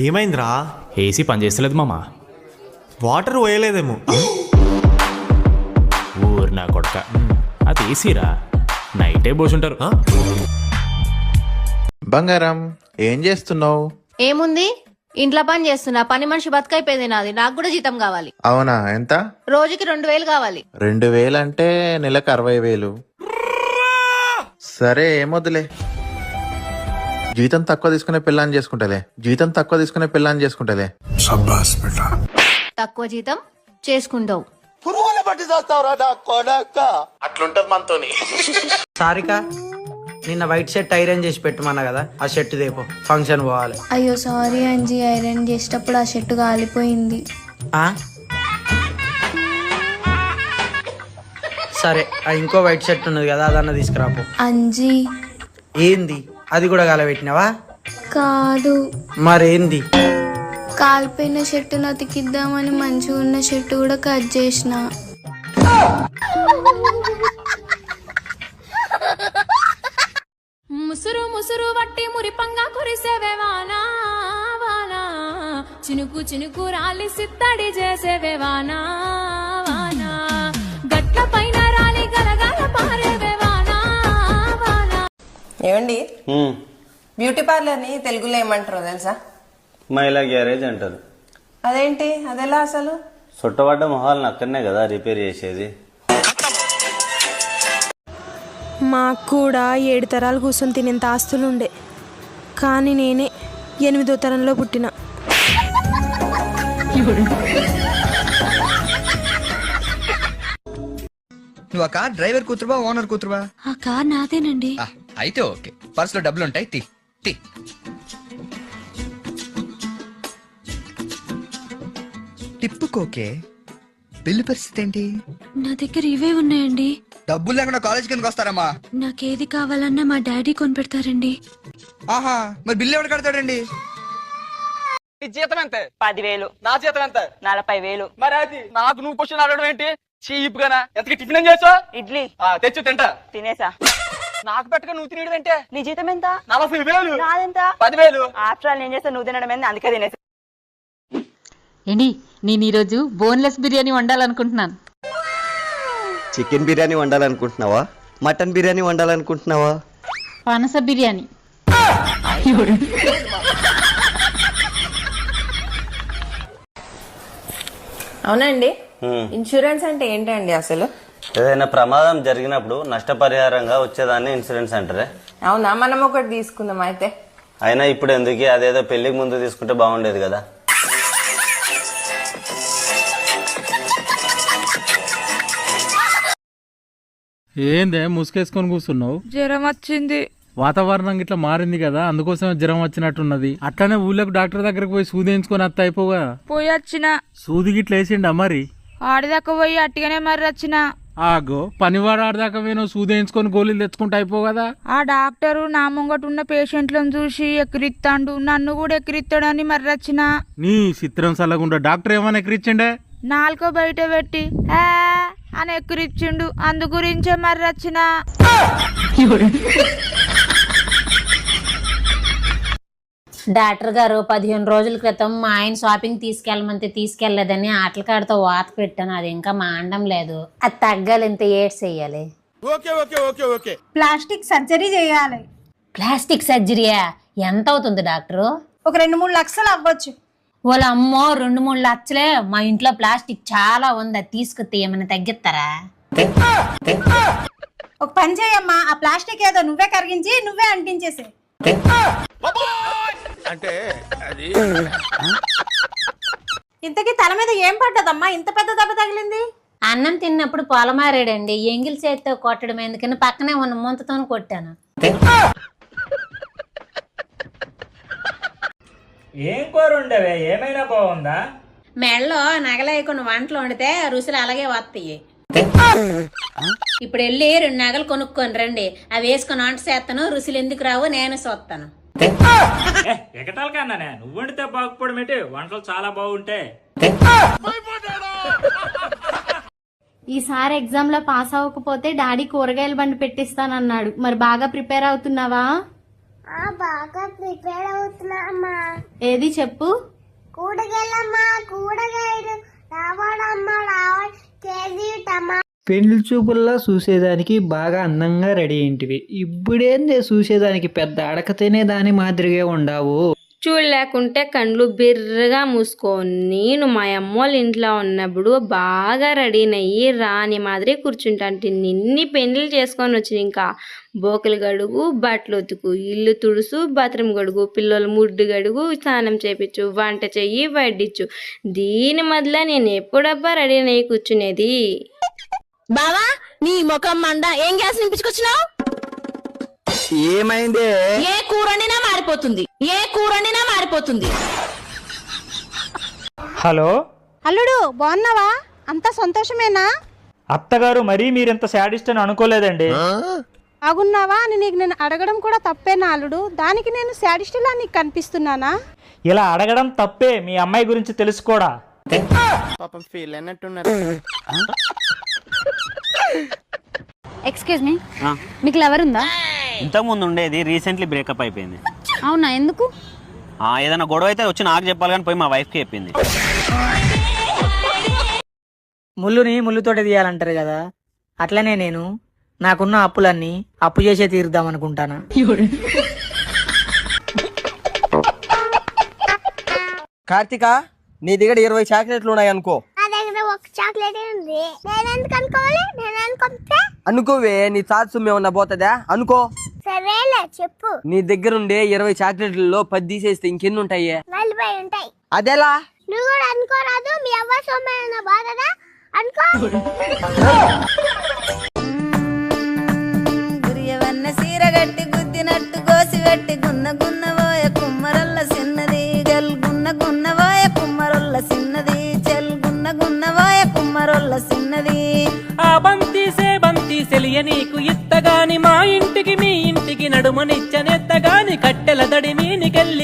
ఏమైందిరా? ఏసీ పనిచేస్తలేదు మామ. వాటర్ పోయలేదేమో. ఊరు నా కొడక, అది ఏసీరా, నైటే పోసుంటారు. బంగారం ఏం చేస్తున్నావు? ఏముంది, ఇంట్లో పని చేస్తున్నా. పని మనిషి బతుకైపోయింది నాది. నాకు కూడా జీతం కావాలి. అవునా? ఎంత? రోజుకి 2000 కావాలి. 2000 అంటే నెలకు 60,000. సరే ఏమొద్దులే, జీతం తక్కువ తీసుకునే పిల్లని చేసుకుంటలే. తక్కువ జీతం చేసుకుంటావు. అట్లుంటది మనతోని. సారిక, నిన్న వైట్ షర్ట్ ఐరన్ చేసి పెట్టమన్నా కదా, ఆ షర్ట్ దేపో, ఫంక్షన్ పోవాలి. అయ్యో సారీ అంజీ, ఐరన్ చేసేటప్పుడు ఆ షర్ట్ కాలిపోయింది. సరే, ఆ ఇంకో వైట్ షర్ట్ ఉన్నది కదా, అదన్న తీసుకురాపో. అంజీ. ఏంది, అది కూడా కాలబెట్టినావా? కాదు. మరేంది? కాలిపోయిన షర్ట్ నతికిద్దామని మంచిగా ఉన్న షర్ట్ కూడా కట్ చేసిన. ముసురు ముసురు వట్టి మురిపంగా కురిసేవే వానా వానా, చినుకు చినుకు రాలి సిత్తడి చేసేవే వానా వానా, గట్ల పైన రాలి గలగల పారేవే వానా వానా. ఏమండి, బ్యూటీ పార్లర్ ని తెలుగులో ఏమంటారో తెలుసా? మహిళా గ్యారేజ్ అంటారు. అదేంటి, అదెలా అసలు? చుట్టబడ్డ మొహాలను అక్కడనే కదా రిపేర్ చేసేది. మాకు కూడా 7 తరాలు కూర్చొని తినేంత ఆస్తులుండే, కానీ నేనే 8వ తరంలో పుట్టిన. నువ్వు ఆ కార్ డ్రైవర్ కూతురువా ఓనర్ కూతురువా? ఆ కార్ నాదేనండి. అయితే ఓకే, పర్సులో డబ్బులుంటాయి, టీ టీ. టిప్పుకోకే, బిల్లు పరిస్థితి ఏంటి? నా దగ్గర ఇవే ఉన్నాయండి. డబ్బులు లేకుండా కాలేజ్ కిందకి వస్తారమ్మా? నాకేది కావాలన్నా మా డాడీ కొనిపెడతారండి. ఆహా, మరి బిల్లు ఎవరు కడతాడండి? నీ జీతం ఎంత? 10,000. నా జీతం ఎంత? 40,000. మరి అది నాకు నువ్వు క్వశ్చన్ అడగడం ఏంటి? చీప్ గానా? ఎంతకి టిఫిన్ ఏం చేసావు? ఇడ్లీ తెచ్చు తింటా. తినేసా. నాకు పెట్టక నువ్వు తినేయడం ఏంటే? నీ జీతం ఎంత? 40,000. నాదెంత? 10,000. ఆఫ్టర్ ఆల్ నేను చేస్తా, నువ్వు తినడం ఏంది, అందుకే తినేసా. ఏంటి, నేను ఈరోజు బోన్లెస్ బిర్యానీ వండాలనుకుంటున్నాను. చికెన్ బిర్యానీ వండాలనుకుంటున్నావా? మటన్ బిర్యానీ వండాలనుకుంటున్నావా? పనస బిర్యానీ. అవునండి, ఇన్సూరెన్స్ అంటే ఏంటండి అసలు? ఏదైనా ప్రమాదం జరిగినప్పుడు నష్టపరిహారంగా వచ్చేదాన్ని ఇన్సూరెన్స్ అంటారే. అవునా, మనం ఒకటి తీసుకుందాం అయితే. అయినా ఇప్పుడు ఎందుకు, అదేదో పెళ్లికి ముందు తీసుకుంటే బాగుండేది కదా. ఏందే ముసుకేసుకొని కూర్చున్నావు? జ్వరం వచ్చింది. వాతావరణం ఇట్లా మారింది కదా, అందుకోసమే జ్వరం వచ్చినట్టున్నది. అట్లనే ఊళ్ళకు డాక్టర్ దగ్గరకు పోయి సూది వేయించుకొని అత్త అయిపోగా. పోయి వచ్చిన. సూది గిట్ల వేసిండా మరి? ఆడిదాకా పోయి అట్టిగానే మరి వచ్చిన. ఆగో, పనివాడు ఆడదాకా పోయినా సూది వేయించుకొని గోళీలు తెచ్చుకుంటే అయిపో కదా. ఆ డాక్టరు నా ముంగట ఉన్న పేషెంట్లను చూసి ఎక్కిరిత్తాండు, నన్ను కూడా ఎక్కిరిత్తాడని మరి వచ్చిన. నీ చిత్రం సల్లగుండా డాక్టర్ ఏమైనా ఎక్కిరిచ్చిండే? నాలుకో బయట పెట్టి అని ఎక్కిరిచ్చిండు, అందు గురించే మరి వచ్చిన. డాక్టర్ గారు 15 రోజుల క్రితం మా ఆయన షాపింగ్ తీసుకెళ్ళమంటే తీసుకెళ్లేదని ఆటలకాడితో వాత పెట్టాను. అది ఇంకా మాండం లేదు. అది తగ్గాలి, ఇంత ఏడ్స్ చెయ్యాలి. ప్లాస్టిక్ సర్జరీ చేయాలి. ప్లాస్టిక్ సర్జరీయా? ఎంత అవుతుంది డాక్టరు? ఒక 2-3 లక్షలు అవ్వచ్చు. వాళ్ళ అమ్మో, 2-3 లక్షలే? మా ఇంట్లో ప్లాస్టిక్ చాలా ఉంది, అది తీసుకొస్తే ఏమైనా తగ్గిస్తారా? ఒక పని చేయమ్మా, ఆ ప్లాస్టిక్ ఏదో నువ్వే కరిగించి నువ్వే అంటించేసే. అంటే అది ఇంతకీ తల మీద ఏం పడ్డదమ్మా, ఇంత పెద్ద దెబ్బ తగిలింది? అన్నం తిన్నప్పుడు పొలమారాడండి, ఎంగిల్ చేతితో కొట్టడం ఎందుకని పక్కనే ఉన్న ముంతతో కొట్టాను. ఏం కూర ఉండవే, ఏమైనా బాగుందా? మెళ్ళో నగలేయకుండా వంటలు వండితే రుసులు అలాగే వస్తాయి. ఇప్పుడు వెళ్ళి 2 నగలు కొనుక్కొని రండి, అవి వేసుకొని వంట చేస్తాను. రుసులు ఎందుకు రావు, నేను చూస్తాను. ఎగటాల కన్నా నువ్వు వండితే బాగుపడడం ఏంటి, వంటలు చాలా బాగుంటాయి. ఈసారి ఎగ్జామ్ లో పాస్ అవ్వకపోతే డాడీ కూరగాయల బండి పెట్టిస్తానన్నాడు. మరి బాగా ప్రిపేర్ అవుతున్నావా? బాగా ప్రిపేర్ అవుతున్నా అమ్మా. ఏది చెప్పు. కూరగాయలమ్మా, కూరగాయలు రావడమ్మా, కేజీ టమా. పెళ్లి చూపుల్లా చూసేదానికి బాగా అందంగా రెడీ అయింటివి, ఇప్పుడేందే చూసేదానికి పెద్ద అడకతేనే దాని మాదిరిగా ఉండవు. చూడలేకుంటే కండ్లు బిర్రగా మూసుకొని నేను మా అమ్మోళ్ళ ఇంట్లో ఉన్నప్పుడు బాగా రెడీనయ్యి రాని మాదిరి కూర్చుంటాంటి. నిన్ని పెళ్లి చేసుకొని వచ్చి ఇంకా బోకలు గడుగు, బట్టలు ఉతుకు, ఇల్లు తుడుసు, బాత్రూమ్ గడుగు, పిల్లలు ముడ్డు గడుగు, స్నానం చేపించు, వంట చెయ్యి, వడ్డించు. దీని మొదల నేను ఎప్పుడబ్బా రెడీనయ్యి కూర్చునేది? బావా నీ ముఖం మండ, ఏం గ్యాస్ నింపించుకొచ్చినావు? ఏమైందే? ఏ కూరండినా మారిపోతుంది, ఏ కూరండినా మారిపోతుంది. హలో అల్లుడు బాగున్నావా? అంతా సంతోషమేనా? అత్తగారు, మరీ మీరెంత శాడిస్ట్ అని అనుకోలేదండి. బాగున్నావా అని నీకు నేను అడగడం కూడా తప్పేనా అల్లుడు? దానికి నేను శాడిస్టులా నీకు కనిపిస్తున్నానా? ఇలా అడగడం తప్పే, మీ అమ్మాయి గురించి తెలుసుకోడా. పాపం ఫీల్ అన్నట్టున్నారు. ఎక్స్క్యూజ్ మీ, మీకు లవర్ ఉందా? ఇంతకుముందు ఉండేది, రీసెంట్లీ బ్రేకప్ అయిపోయింది. అవునా, ఎందుకు? ఏదైనా గొడవ అయితే వచ్చి నాకు చెప్పాలి కానీ పోయి మా వైఫ్కి చెప్పింది. ముళ్ళుని ముళ్ళుతోటి తీయాలంటారు కదా, అట్లనే నేను నాకున్న అప్పులన్నీ అప్పు చేసే తీరుద్దాం అనుకుంటానా. కార్తిక, నీ దగ్గర 20 చాక్లెట్లు ఉన్నాయి అనుకో. నా దగ్గర ఒక చాక్లెట్ ఉంది, నేను ఎందుకు అనుకోవాలి? నేను అనుకుంటే అనుకోవే, నీ తాత సొమ్ము ఏమన్నా పోతుందా? అనుకో. సరేలే చెప్పు. నీ దగ్గర ఉండే 20 చాక్లెట్లలో 10 తీసేస్తే ఇంకెన్ని ఉంటాయి? 40 ఉంటాయి. అదెలా? నువ్వు కూడా అనుకోరాదు, మీ అవ్వ సొమ్మైనా బాధదా అనుకో. గురియవన్న సీర గట్టి గుద్దినట్టు గోసి పెట్టి గున్న గున్నవోయ కుమ్మరల్ల సిన్నది జల్ గున్న గున్నవోయ కుమ్మరొల్ల సిన్నది జల్ గున్న గున్నవోయ కుమ్మరొల్ల సిన్నది. ఆ బంతీసే బంతీసెలియ నీకు ఇత్తగాని మా ఇంటికి మీ ఇంటికి నడుమనిచ్చనెత్తగాని కట్టెల దడి మీనికెళ్ళి